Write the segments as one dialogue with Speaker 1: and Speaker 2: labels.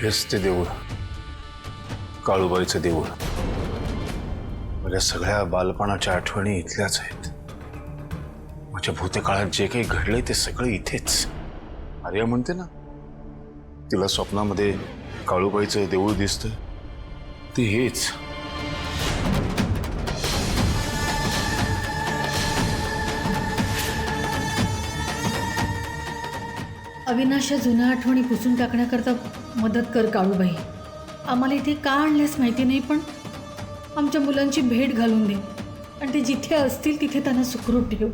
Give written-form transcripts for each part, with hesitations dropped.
Speaker 1: हेच ते देऊळ, काळूबाईचं देऊळ. माझ्या सगळ्या बालपणाच्या आठवणी इथल्याच आहेत. माझ्या भूतकाळात जे काही घडलंय ते सगळं इथेच. आर्या म्हणते ना, तिला स्वप्नामध्ये काळूबाईचं देऊळ दिसतं, ते हेच.
Speaker 2: अविनाशच्या जुन्या आठवणी पुसून टाकण्याकरता मदत कर काळूबाई. आम्हाला इथे का आणलेस माहिती नाही, पण आमच्या मुलांची भेट घालून दे आणि ते जिथे असतील तिथे त्यांना सुखरूप ठेव.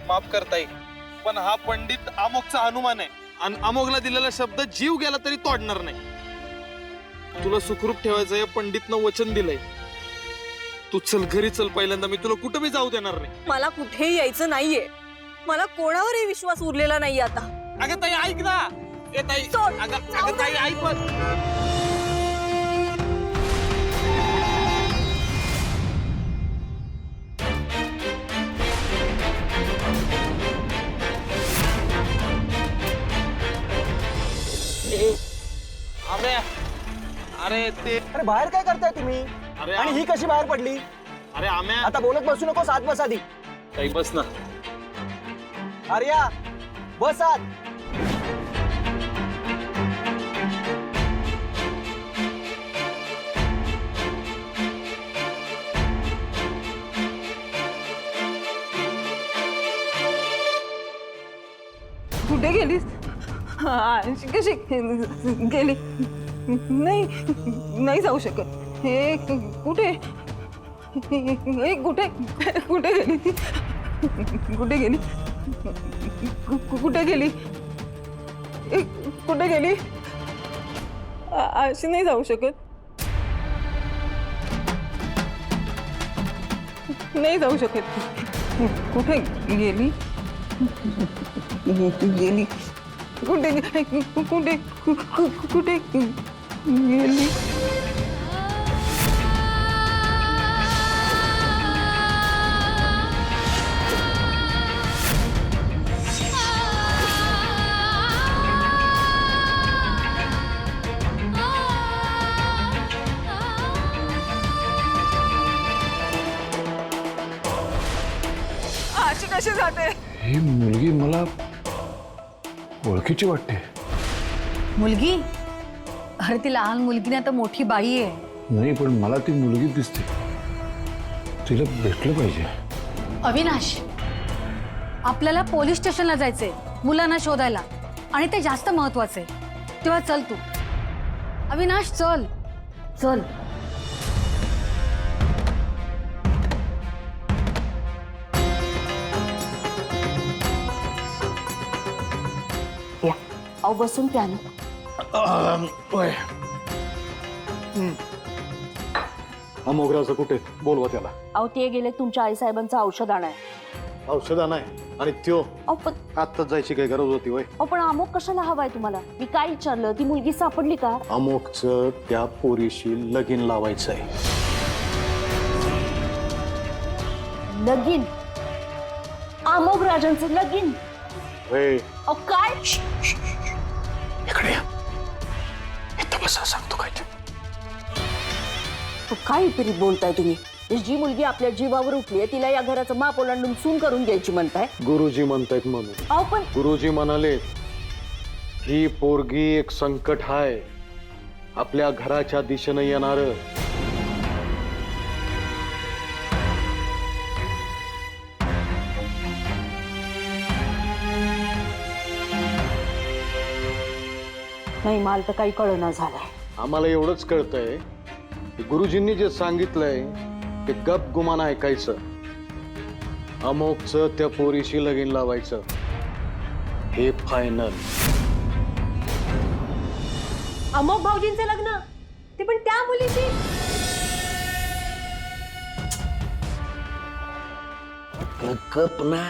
Speaker 3: माफ करता येईल, पण हा पंडित अमोघचा हनुमान आहे आणि अमोघला दिलेला शब्द जीव गेला तरी तोडणार नाही. तुला सुखरूप ठेवायचं या पंडितनं वचन दिलंय. तू चल घरी चल, पहिल्यांदा मी तुला कुठं बी जाऊ देणार नाही.
Speaker 4: मला कुठेही यायचं नाहीये. मला कोणावरही विश्वास उरलेला नाही आता.
Speaker 3: अगं ताई ऐक ना. ए ताई, अगं ताई ऐक पण. अरे ते
Speaker 5: अरे बाहेर काय करताय तुम्ही?
Speaker 3: अरे
Speaker 5: आणि ही कशी बाहेर पडली?
Speaker 3: अरे आम्या
Speaker 5: आता बोलत बसू नको, आत बस आधी.
Speaker 3: ताई बस ना.
Speaker 5: आर्या बस आत.
Speaker 4: कुठे गेलीस? कशी गेली? नाही नाही जाऊ शकत. हे कुठे हे कुठे कुठे गेली? कुठे गेली? कुठे गेली? कुठे गेली? अशी नाही जाऊ शकत. नाही जाऊ शकत. कुठे गेली? गेली कुठे? कुठे कुठे गेली? अशी कशी जाते?
Speaker 1: ही मुलगी मला ओळखीची वाटते.
Speaker 2: मुलगी? अरे ती लहान मुलगी नाही तर मोठी बाई आहे.
Speaker 1: नाही, पण मला ती मुलगी दिसते. तिला भेटलं पाहिजे.
Speaker 2: अविनाश, आपल्याला पोलीस स्टेशनला जायचंय मुलांना शोधायला, आणि ते जास्त महत्वाचं आहे. तेव्हा चल तू. अविनाश चल चल.
Speaker 4: अहो बसून प्या ना.
Speaker 6: अमोघराचं कुठे? बोलवा त्याला.
Speaker 4: अहो ते गेले तुमच्या आईसाहेबांचं औषध आणाय.
Speaker 6: औषधा नाही आणि त्यो
Speaker 4: अहो पण
Speaker 6: आत्ताच जायची काही गरज होती वय?
Speaker 4: अहो पण अमोक कशाला हवाय तुम्हाला? मी काय विचारलं? ती मुलगी सापडली का?
Speaker 6: अमोघचं त्या पोरीशी लगीन लावायचंय.
Speaker 4: लगीन? अमोक राजांचं लगीन?
Speaker 6: होय.
Speaker 4: अहो काय?
Speaker 1: इकडे या. इथं बसा, सांगतो काय ते.
Speaker 4: काहीतरी बोलताय तुम्ही. जी मुलगी आपल्या जीवावर उठली आहे तिला या घराचं माप ओलांडून सून करून घ्यायची म्हणताय?
Speaker 6: गुरुजी म्हणतायत म्हणून.
Speaker 4: अहो पण
Speaker 6: गुरुजी म्हणाले ही पोरगी एक संकट हाय आपल्या घराच्या दिशेने येणार.
Speaker 4: नाही, मला तर काही कळना झालंय.
Speaker 6: आम्हाला एवढंच कळतंय की गुरुजींनी जे सांगितलंय ते गप गुमान ऐकायचं. अमोघचं त्या पोरीशी लगीन लावायचं हे फायनल.
Speaker 4: अमोक भाऊजींचं लग्न? ते पण त्या मुलीशी?
Speaker 7: गप ना,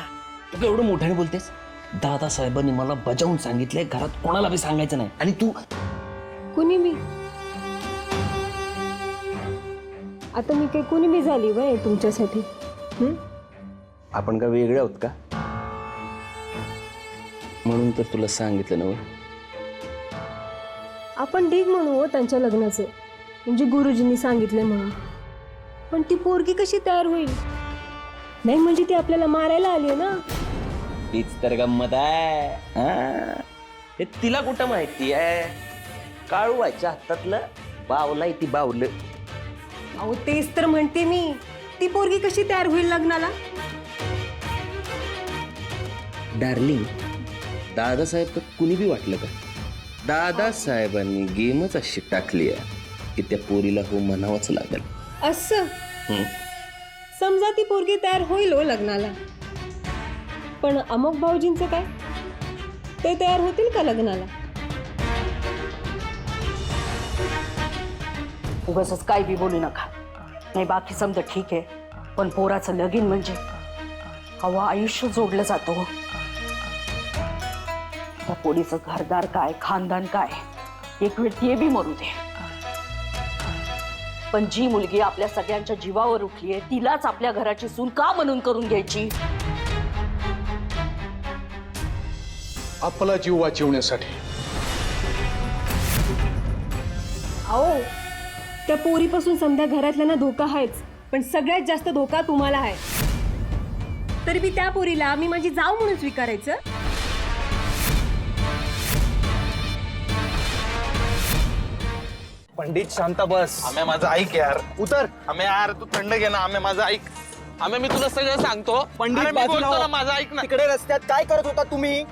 Speaker 7: तू एवढं मोठ्याने बोलतेस. दादासाहेबांनी मला बजावून सांगितलंय घरात कोणाला बी सांगायचं नाही. आणि तू
Speaker 8: कुणी मी? आता मी काही कुणी मी झाली वय तुमच्यासाठी?
Speaker 7: आपण का वेगळे आहोत का? म्हणून तर तुला सांगितलं ना.
Speaker 8: आपण ढीग म्हणू हो त्यांच्या लग्नाचे, म्हणजे गुरुजींनी सांगितले म्हणून. पण ती पोरगी कशी तयार होईल? नाही म्हणजे ती आपल्याला मारायला आली ना.
Speaker 7: तीच तर गंमत आहे. हा. हे तिला कुठं माहिती आहे? काळूबाईच्या हातातलं बावला ती बावलं.
Speaker 8: अहो तेच तर म्हणते मी, ती पोरगी कशी तयार होईल लग्नाला?
Speaker 7: डार्लिंग, दादासाहेब का कुणी बी वाटलं का? दादासाहेबांनी गेमच अशी टाकली आहे की त्या पोरीला हो म्हणावंच लागेल.
Speaker 8: असं समजा ती पोरगी तयार होईल हो लग्नाला, पण अमोक भाऊजींचं काय? ते तयार होतील का लग्नाला?
Speaker 4: उगाच काय बी बोलू नका. नाही बाकी समजा ठीक आहे, पण पोराचं लगीन म्हणजे हवा आयुष्य जोडलं जातो. त्या पोरीचं घरदार काय, खानदान काय, एक वेळ ते बी मरू दे. पण जी मुलगी आपल्या सगळ्यांच्या जीवावर उठलीये तिलाच आपल्या घराची सून का म्हणून करून घ्यायची?
Speaker 6: आपला जीव वाचवण्यासाठी.
Speaker 8: अहो त्या पोरीपासून समजा घरातल्यांना धोका आहेच, पण सगळ्यात जास्त धोका तुम्हाला आहे. तरी मी त्या पोरीला मी माझी जाव म्हणून स्वीकारायचं?
Speaker 5: पंडित शांता बस.
Speaker 3: आम्ही माझं ऐक यार.
Speaker 5: उतर.
Speaker 3: आम्ही यार तू थंड घे ना. आम्ही माझं ऐक. आम्ही मी तुला सगळं सांगतो.
Speaker 5: पंडित
Speaker 3: अरे, मी
Speaker 5: बाजूला
Speaker 3: बोलतो
Speaker 5: हो.
Speaker 3: ना, माझं ऐक ना.
Speaker 5: तिकडे रस्त्यात काय करत होता तुम्ही?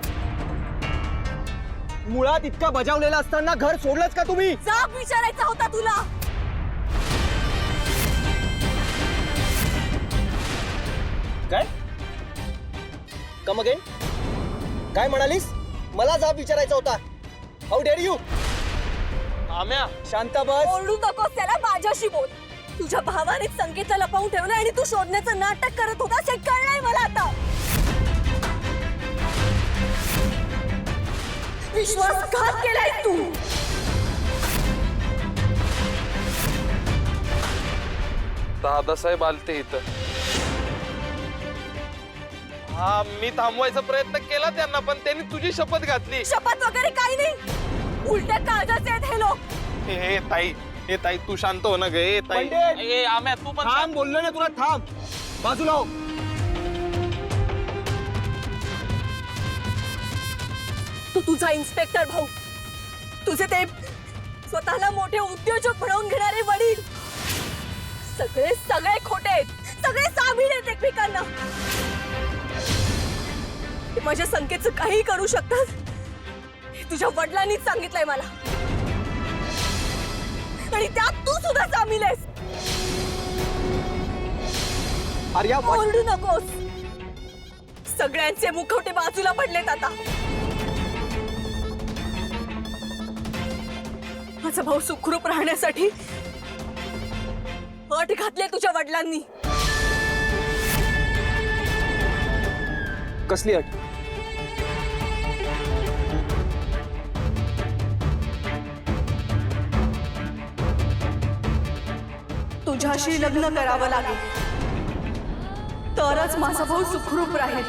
Speaker 5: मुळात इतका बजावलेला असताना घर सोडलंच का तुम्ही?
Speaker 4: जाब विचारायचा होता तुला.
Speaker 5: काय? Come again? काय म्हणालीस? मला जाब विचारायचा होता. How dare you?
Speaker 3: आम्या
Speaker 5: शांता बस.
Speaker 4: ओरडू नकोस त्याला, माझ्याशी बोल. तुझ्या भावाने संकेतला लपवून ठेवलं आणि तू शोधण्याचं नाटक करत होतास हे कळलंय मला आता. विश्वासघात केलाय तू.
Speaker 3: दादासाहेब आलते इथं. हा मी थांबवायचा प्रयत्न केला त्यांना, पण त्यांनी तुझी शपथ घातली.
Speaker 4: शपथ वगैरे काही नाही, उलट्या काळजाचे आहेत हे लोक.
Speaker 3: हे ताई, हे ताई तू शांत हो ना ग. ए ताई,
Speaker 5: पंडित!
Speaker 3: ए आम्या तू पण
Speaker 5: थांब, बोललो ना तुला, थांब. बाजूला हो.
Speaker 4: तू तुझा इन्स्पेक्टर भाऊ, तुझे ते स्वतःला मोठे उद्योजक बनवून घेणारे वडील सगळे सगळे खोटे आहेत, सगळे सामील आहेत एकमेकांना. ते माझ्या संकेतचं काही करू शकतात हे तुझ्या वडिलांनीच सांगितलंय मला, आणि त्यात तू सुद्धा सामील आहेस.
Speaker 5: आर्या,
Speaker 4: ओरडू नकोस. सगळ्यांचे मुखवटे बाजूला पडलेत आता. माझा भाऊ सुखरूप राहण्यासाठी अट घातले तुझ्या वडिलांनी.
Speaker 5: कसली अट?
Speaker 4: तुझ्याशी लग्न करावं लागेल तरच माझा भाऊ सुखरूप राहील.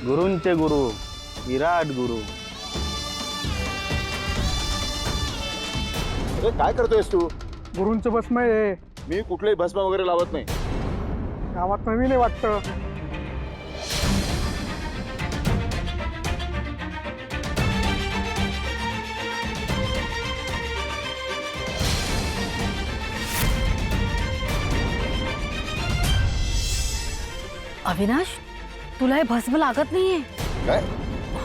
Speaker 5: गुरूंचे गुरु, विराट गुरु.
Speaker 6: अरे काय करतोयस तू?
Speaker 9: गुरूंचं भस्म आहे.
Speaker 6: मी कुठलेही भस्म वगैरे लावत नाही.
Speaker 9: गावात नवीन आहे वाटतं.
Speaker 2: अविनाश, तुला हे भस्म लागत नाहीये.
Speaker 6: काय?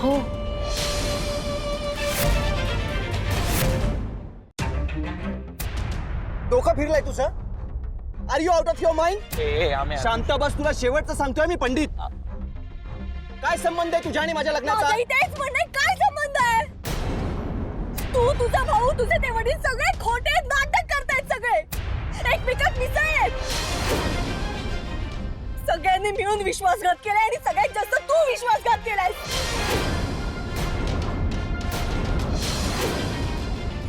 Speaker 2: हो.
Speaker 5: डोकं फिरलंय तुझं? Are you out of your mind?
Speaker 3: ए आम्या
Speaker 5: शांत बस. तुला शेवटचं सांगतोय मी पंडित. काय संबंध आहे तुझ्या आणि माझ्या लग्नाचा?
Speaker 4: माझंही तेच म्हणणं आहे, काय संबंध आहे? तू, तुझा भाऊ, तुझे ते वडील सगळे खोटे नाटक करतायत, सगळे एकमेकात मिसळलेत. सगळ्यांनी मिळून विश्वासघात केलाय आणि सगळ्यात जास्त तू विश्वासघात केलाय.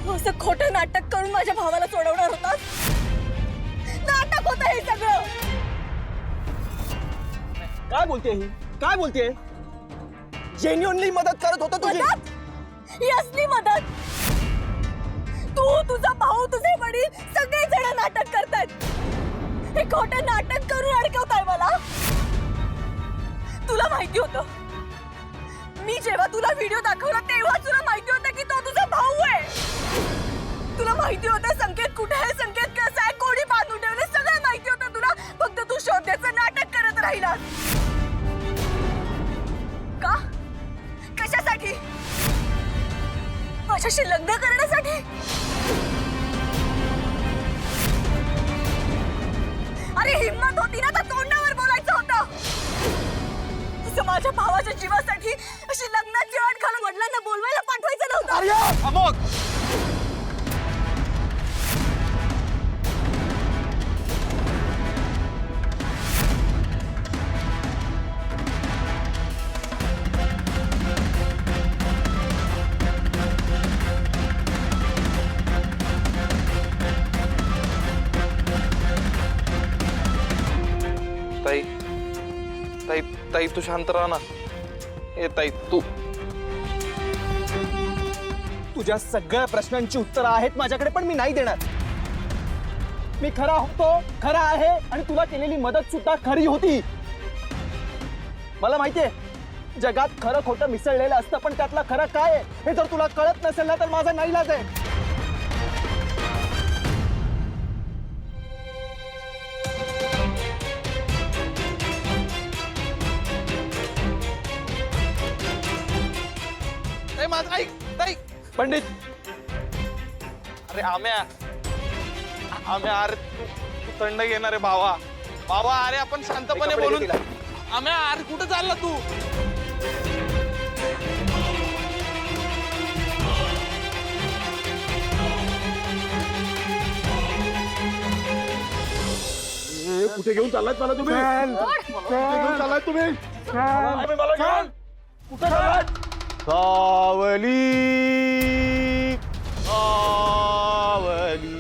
Speaker 4: तू असं खोटं नाटक करून माझ्या भावाला सोडवणार होतास? नाटक होतं हे सगळं.
Speaker 5: काय बोलते ही? काय बोलते? जेन्युअनली मदत करत होतो तुझी.
Speaker 4: मदत? ही असली मदत? तू, तुझा भाऊ, तुझे वडील सगळे जण नाटक करतायत. हे खोटं नाटक करून अडकवताय मला. तुला माहिती होतं, मी जेव्हा तुला व्हिडिओ दाखवला तेव्हा तुला माहिती होतं की तो तुझा भाऊ आहे. तुला माहिती होतं संकेत कुठे आहे, संकेत कसा आहे, कोणी बांधून ठेवले, सगळं माहिती होतं तुला. फक्त तू शोधण्याचं नाटक करत राहिलास. का? कशासाठी? माझ्याशी लग्न करण्यासाठी? अरे हिम्मत होती ना तर तोंडावर बोलायचं होतं. तसं माझ्या भावाच्या जीवासाठी अशी लग्नाची अट घालून वडिलांना बोलवायला पाठवायचं नव्हतं.
Speaker 3: अमोघ, ताई ताई ताई तू शांत राहा ना. ए ताई तू
Speaker 5: तुझ्या सगळ्या प्रश्नांची उत्तरं आहेत माझ्याकडे, पण मी नाही देणार. मी खरा होतो, खरा आहे, आणि तुला केलेली मदत सुद्धा खरी होती. मला माहितीये जगात खरं खोटं मिसळलेलं असतं, पण त्यातला खरं काय आहे हे जर तुला कळत नसेल ना तर माझा नाईलाज आहे.
Speaker 3: ताई माझं ऐक ताई.
Speaker 5: पंडित,
Speaker 3: अरे आम्या अरे तू थंड घेणार आहे भावा. बाबा अरे आपण शांतपणे
Speaker 5: कपडे
Speaker 3: बोलून.
Speaker 5: घे तिला.
Speaker 3: आम्या अरे कुठं चालला तू?
Speaker 6: कुठे घेऊन चाललाय मला तुम्ही? कुठे घेऊन चाललाय तुम्ही? मला घेऊन कुठे चाललाय? सावली सावली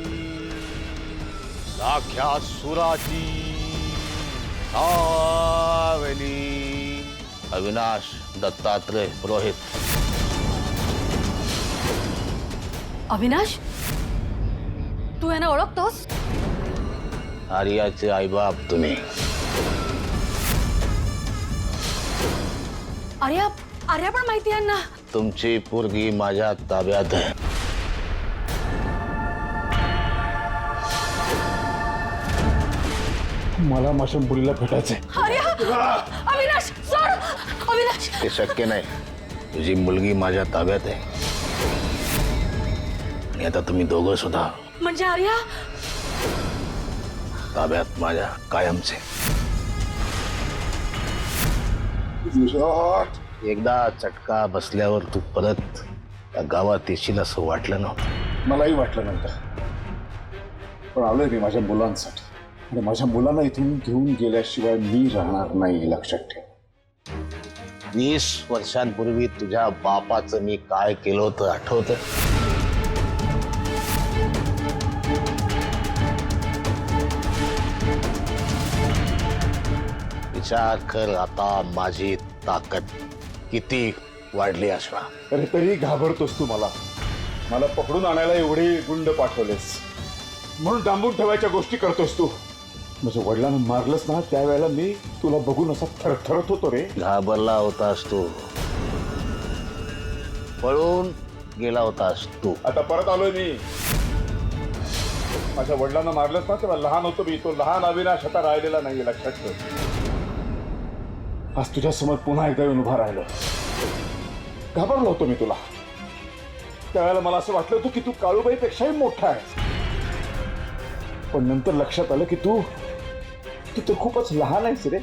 Speaker 6: लाख्या सुराची सावली. अविनाश दत्तात्रय पुरोहित.
Speaker 2: अविनाश, तू यांना ओळखतोस?
Speaker 7: आर्याचे आईबाप तुम्ही.
Speaker 2: आर्या पण माहिती आहे ना.
Speaker 7: तुमची पोरगी माझ्या ताब्यात आहे.
Speaker 6: मला माझ्या मुलीला भेटायचंय.
Speaker 2: अविनाश सोड. अविनाश,
Speaker 7: ते शक्य नाही. तुझी मुलगी माझ्या ताब्यात आहे आणि आता तुम्ही दोघं सुद्धा
Speaker 2: म्हणजे आर्या
Speaker 7: ताब्यात माझ्या कायमचे. एकदा चटका बसल्यावर तू परत त्या गावात येशील असं वाटलं नव्हतं.
Speaker 1: मलाही वाटलं नंतर, पण आलोय मी माझ्या मुलांसाठी, आणि माझ्या मुलांना इथून घेऊन गेल्याशिवाय मी राहणार नाही, लक्षात ठेव.
Speaker 7: 20 वर्षांपूर्वी तुझ्या बापाचं मी काय केलं होतं आठवतं? विचार कर आता माझी ताकद किती वाढली अश्वा.
Speaker 1: अरे तरी घाबरतोस तू मला. मला पकडून आणायला एवढे गुंड पाठवलेस म्हणून डांबून ठेवायच्या गोष्टी करतोस तू. माझ्या वडिलांना मारलंस ना त्यावेळेला मी तुला बघून असा थरथरत होतो रे.
Speaker 7: घाबरला होतास तू, पळून गेला होतास तू.
Speaker 1: आता परत आलोय मी. माझ्या वडिलांना मारलंस ना तेव्हा लहान होतो मी. तो लहान अविनाश आता राहिलेला नाहीये, लक्षात ठेव. आज तुझ्या समोर पुन्हा एकदा येऊन उभा राहिलो. घाबरलो होतो मी तुला. त्यावेळेला मला असं वाटलं होतं की तू काळूबाईपेक्षाही मोठा आहेस, पण नंतर लक्षात आलं की तू तर खूपच लहान आहेस रे.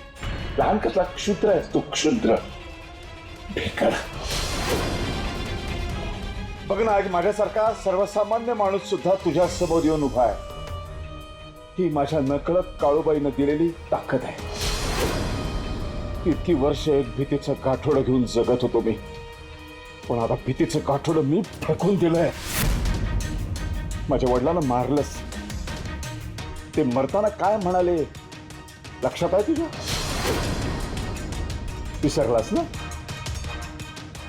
Speaker 1: लहान कसला, क्षुद्र आहेस तू, क्षुद्र बेकार. बघ ना, आज माझ्यासारखा सर्वसामान्य माणूस सुद्धा तुझ्या समोर येऊन उभा आहे. ही माझ्या नकळत काळूबाईनं दिलेली ताकद आहे. इतकी वर्ष एक भीतीचं गाठोडं घेऊन जगत होतो मी, पण आता भीतीचं गाठोडं मी फेकून दिलंय.
Speaker 6: माझ्या वडिलांना मारलंस. ते मरताना काय म्हणाले लक्षात आहे तुझ्या? विसरलास ना?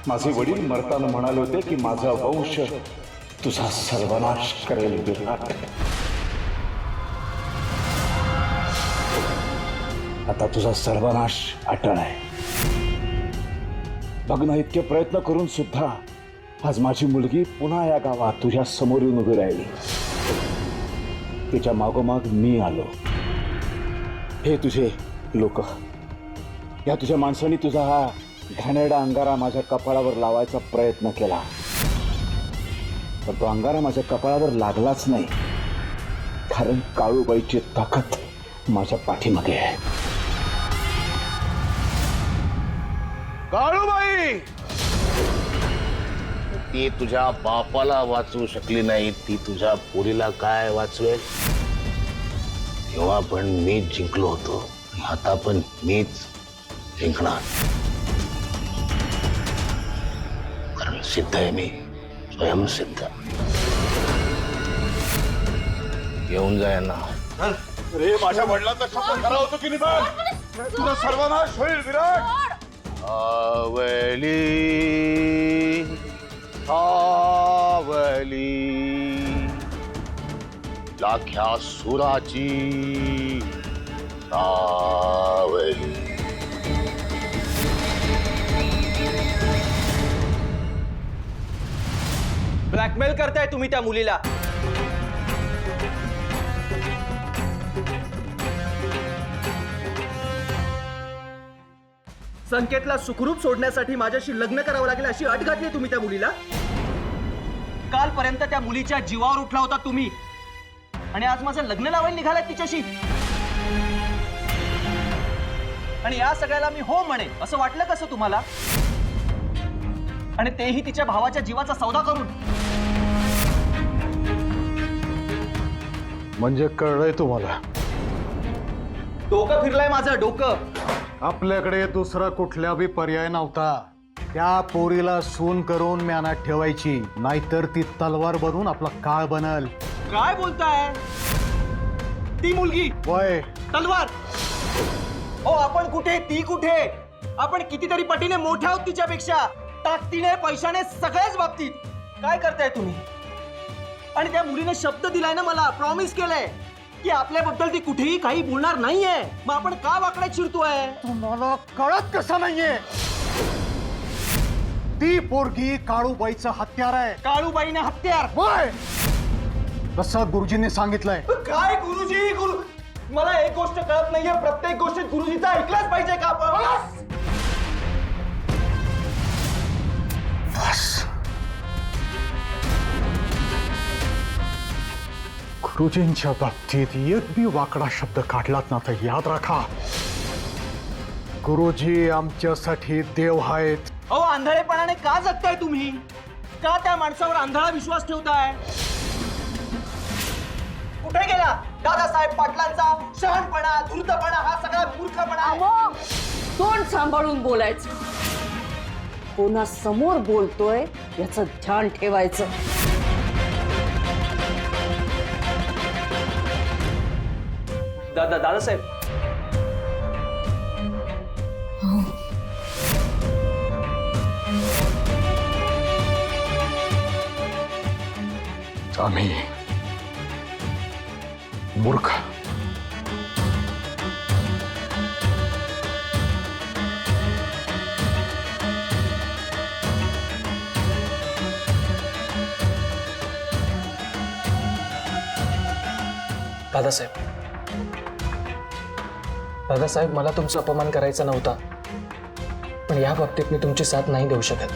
Speaker 6: माझे वडील मरताना म्हणाले होते की माझा वंश तुझा सर्वनाश करेल विराट. आता तुझा सर्वनाश अटळ आहे. बघ ना, इतके प्रयत्न करून सुद्धा आज माझी मुलगी पुन्हा या गावात तुझ्या समोर येऊन उभी राहिली. तिच्या मागोमाग मी आलो. हे तुझे लोक, या तुझ्या माणसांनी तुझा हा घाणेरडा अंगारा माझ्या कपाळावर लावायचा प्रयत्न केला, पण तो अंगारा माझ्या कपाळावर लागलाच नाही, कारण काळूबाईची ताकद माझ्या पाठीमागे आहे. काळूबाई
Speaker 7: ती तुझ्या बापाला वाचवू शकली नाही, ती तुझ्या पोरीला काय वाचवेल? तेव्हा पण मीच जिंकलो होतो, आता पण मीच जिंकणार. कारण सिद्ध आहे मी, स्वयंसिद्ध. येऊन जाय ना.
Speaker 6: रे, माझ्या वडिलांचा शपथ खरा होतो की नाही? तुझा सर्वनाश होईल विराट.
Speaker 7: सावली सावली लाख्या सुराची सावली.
Speaker 5: ब्लॅकमेल करताय तुम्ही त्या मुलीला. संकेतला सुखरूप सोडण्यासाठी माझ्याशी लग्न करावं लागेल अशी अट घातली तुम्ही त्या मुलीला. कालपर्यंत त्या मुलीच्या जीवावर उठला होता तुम्ही, आणि आज माझं लग्न लावायला निघालात तिच्याशी. आणि या सगळ्याला मी हो म्हणे असं वाटलं कसं तुम्हाला? आणि तेही तिच्या भावाच्या जीवाचा सौदा करून.
Speaker 6: म्हणजे कळलंय तुम्हाला?
Speaker 5: डोकं फिरलंय माझं डोकं.
Speaker 9: आपल्याकडे दुसरा कुठला बी पर्याय नव्हता. त्या पोरीला सून करून म्यानात ठेवायची, नाहीतर ती तलवार बनून आपला काळ बनल.
Speaker 5: काय बोलताय? ती मुलगी
Speaker 9: वय
Speaker 5: तलवार? हो, आपण कुठे ती कुठे? आपण कितीतरी पटीने मोठ्या आहोत तिच्यापेक्षा, ताकदीने पैशाने सगळ्याच बाबतीत. काय करताय तुम्ही? आणि त्या मुलीने शब्द दिलाय ना मला, प्रॉमिस केलंय की आपल्याबद्दल ती कुठेही काही बोलणार नाहीये. मग आपण का वाकड्यात शिरतोय?
Speaker 9: तुम्हाला कळत कसं नाहीये? ती पोरगी काळूबाईचं हत्यार आहे.
Speaker 5: काळूबाईने हत्यार?
Speaker 9: वय कसं गुरुजींनी सांगितलंय.
Speaker 5: काय गुरुजी? मला एक गोष्ट कळत नाहीये, प्रत्येक गोष्टीत गुरुजीचा ऐकलाच पाहिजे का आपण?
Speaker 9: गुरुजींच्या बाबतीत एक बी वाकडा शब्द काढलात ना तर याद राखा, गुरुजी आमच्यासाठी देव आहेत.
Speaker 5: अहो, आंधळेपणाने का जगताय तुम्ही? का त्या माणसावर आंधळा विश्वास ठेवताय? कुठे गेला दादासाहेब पाटलांचा शहाणपणा, धूर्तपणा, हा सगळा मूर्खपणा?
Speaker 4: मग तोंड सांभाळून बोलायचं, कोणासमोर बोलतोय याचं ध्यान ठेवायचं.
Speaker 5: दादासाहेब,
Speaker 6: आम्ही मूर्ख.
Speaker 10: दादासाहेब, मला तुमचा अपमान करायचा नव्हता, पण या बाबतीत मी तुमची साथ नाही देऊ शकत.